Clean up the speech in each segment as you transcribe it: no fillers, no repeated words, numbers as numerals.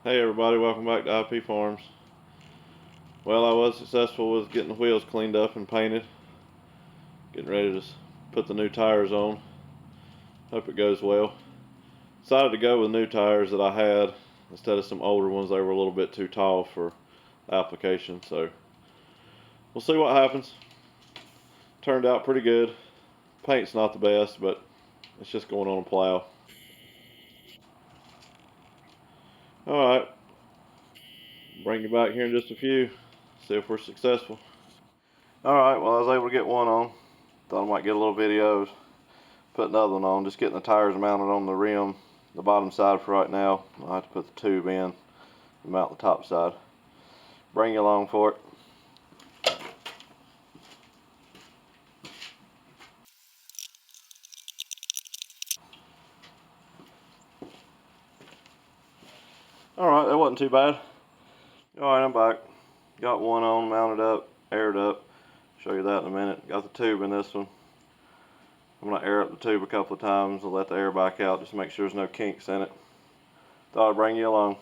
Hey everybody, welcome back to IP Farms. Well, I was successful with getting the wheels cleaned up and painted. Getting ready to put the new tires on. Hope it goes well. Decided to go with new tires that I had instead of some older ones. They were a little bit too tall for application, so we'll see what happens. Turned out pretty good. Paint's not the best, but it's just going on a plow. Alright, bring you back here in just a few. See if we're successful. Alright, well I was able to get one on. Thought I might get a little video. Put another one on, just getting the tires mounted on the rim, the bottom side for right now. I'll have to put the tube in and mount the top side. Bring you along for it. Alright, that wasn't too bad. Alright, I'm back. Got one on, mounted up, aired up. Show you that in a minute. Got the tube in this one. I'm going to air up the tube a couple of times and let the air back out just to make sure there's no kinks in it. Thought I'd bring you along.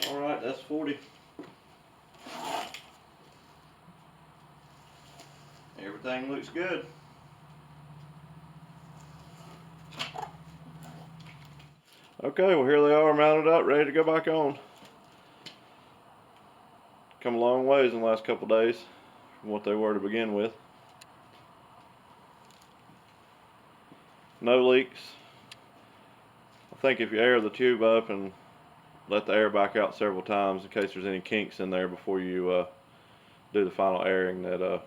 Alright, that's 40. Everything looks good. Okay, well here they are mounted up, ready to go back on. Come a long ways in the last couple of days from what they were to begin with. No leaks. I think if you air the tube up and let the air back out several times in case there's any kinks in there before you do the final airing, that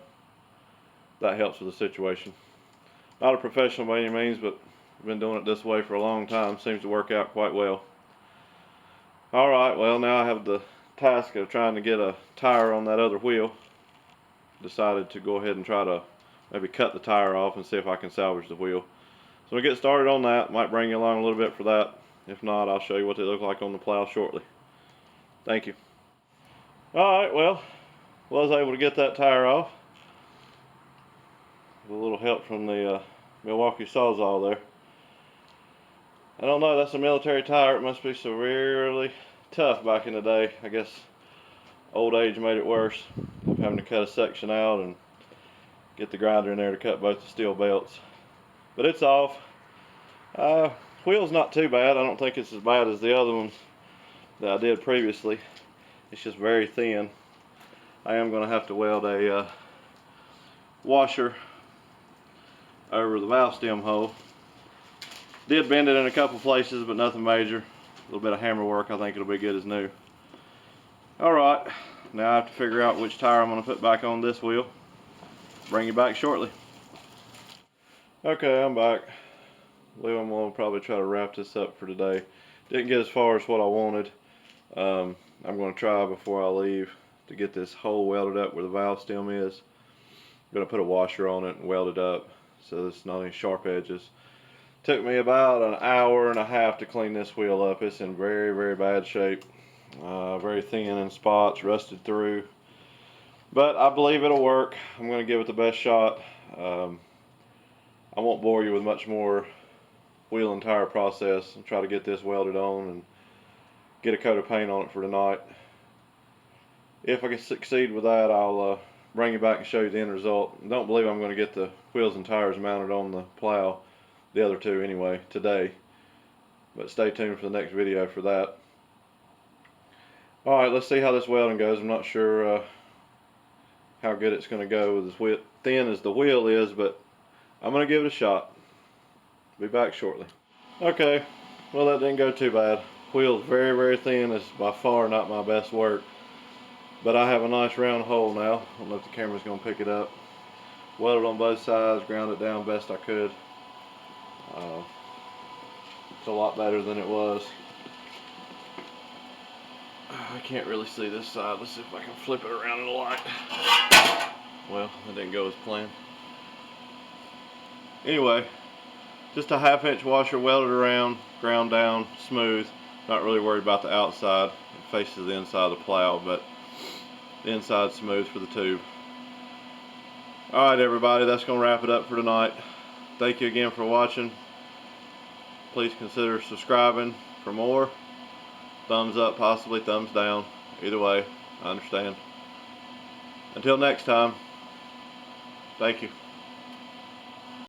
helps with the situation. Not a professional by any means, but I've been doing it this way for a long time. Seems to work out quite well. Alright, well now I have the task of trying to get a tire on that other wheel. Decided to go ahead and try to maybe cut the tire off and see if I can salvage the wheel. So we'll get started on that. Might bring you along a little bit for that. If not, I'll show you what they look like on the plow shortly. Thank you. Alright, well, was able to get that tire off with a little help from the Milwaukee Sawzall there. I don't know, that's a military tire. It must be severely tough back in the day. I guess old age made it worse of having to cut a section out and get the grinder in there to cut both the steel belts. But it's off. Wheel's not too bad. I don't think it's as bad as the other ones that I did previously. It's just very thin. I am going to have to weld a washer over the valve stem hole. Did bend it in a couple places, but nothing major. A little bit of hammer work. I think it'll be good as new. Alright, now I have to figure out which tire I'm going to put back on this wheel. Bring you back shortly. Okay, I'm back. I'm going to probably try to wrap this up for today. Didn't get as far as what I wanted. I'm going to try before I leave to get this hole welded up where the valve stem is. I'm going to put a washer on it and weld it up so there's not any sharp edges. Took me about an hour and a half to clean this wheel up. It's in very, very bad shape. Very thin in spots, rusted through. But I believe it'll work. I'm going to give it the best shot. I won't bore you with much more wheel and tire process and try to get this welded on and get a coat of paint on it for tonight. If I can succeed with that, I'll bring you back and show you the end result. I don't believe I'm going to get the wheels and tires mounted on the plow, the other two anyway, today. But stay tuned for the next video for that. Alright, let's see how this welding goes. I'm not sure how good it's going to go with as thin as the wheel is, but I'm going to give it a shot. Be back shortly. Okay, well that didn't go too bad. Wheel's very, very thin. It's by far not my best work. But I have a nice round hole now. I don't know if the camera's going to pick it up. Welded on both sides, ground it down best I could. It's a lot better than it was. I can't really see this side. Let's see if I can flip it around in the light. Well, that didn't go as planned. Anyway, just a 1/2 inch washer welded around, ground down, smooth. Not really worried about the outside. It faces the inside of the plow, but the inside smooth for the tube. Alright everybody, that's going to wrap it up for tonight. Thank you again for watching. Please consider subscribing for more. Thumbs up, possibly thumbs down. Either way, I understand. Until next time, thank you.